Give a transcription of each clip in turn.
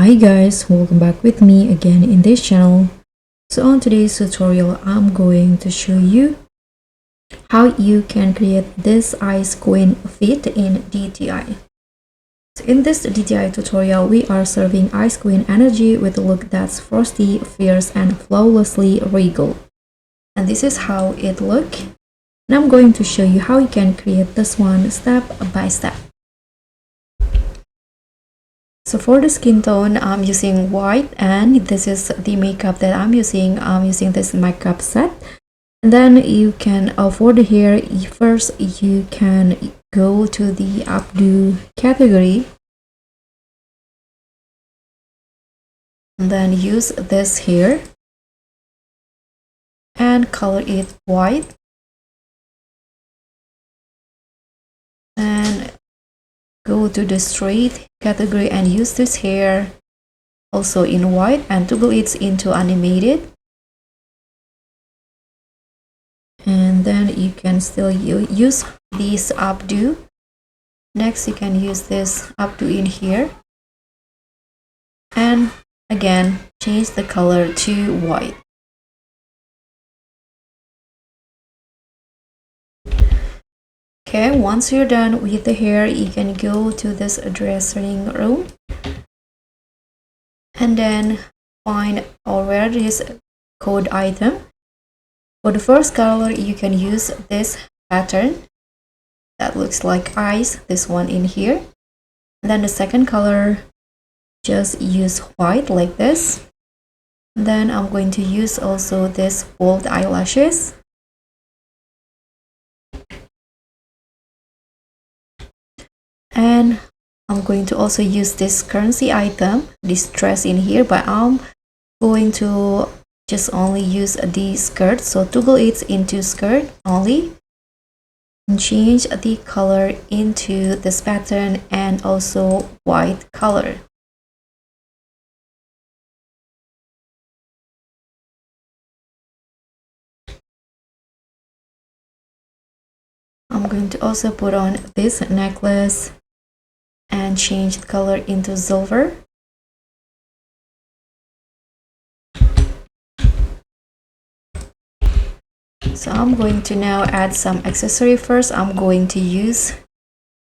Hi guys, welcome back with me again in this channel. So on today's tutorial, I'm going to show you how you can create this ice queen fit in DTI. So in this DTI tutorial, we are serving ice queen energy with a look that's frosty, fierce, and flawlessly regal. And this is how it looks. And I'm going to show you how you can create this one step by step. So for the skin tone, I'm using white, and this is the makeup that I'm using. I'm using this makeup set. And then you can, for the hair, first you can go to the updo category. And then use this hair and color it white. And go to the straight category and use this hair also in white and toggle it into animated. And then you can still use this updo. Next you can use this updo in here and again change the color to white. Okay, once you're done with the hair, you can go to this dressing room and then find or wear this code item. For the first color, you can use this pattern that looks like ice, this one in here. And then the second color, just use white like this. And then I'm going to use also this bold eyelashes. And I'm going to also use this currency item, this dress in here, but I'm going to just only use the skirt. So toggle it into skirt only and change the color into this pattern and also white color. I'm going to also put on this necklace and change the color into silver. So I'm going to now add some accessory. First, I'm going to use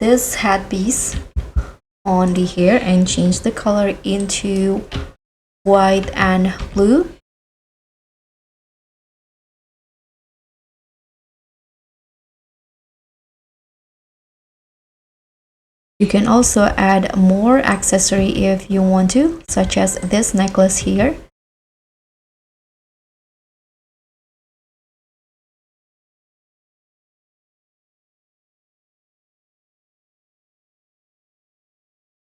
this headpiece on the hair and change the color into white and blue. You can also add more accessory if you want to, such as this necklace here.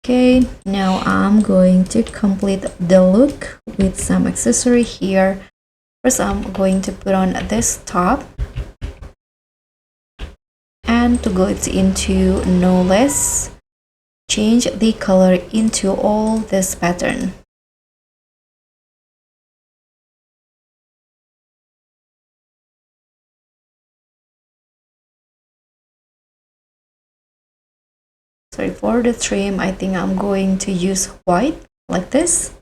Okay, now I'm going to complete the look with some accessory here. First, I'm going to put on this top and to go into no less. Change the color into all this pattern. So for the trim, I think I'm going to use white like this.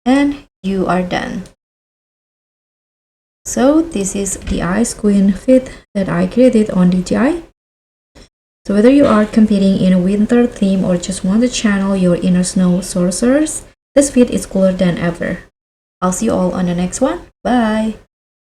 And you are done. So this is the ice queen fit that I created on DTI. So whether you are competing in a winter theme or just want to channel your inner snow sorcerers, this fit is cooler than ever. I'll see you all on the next one. Bye!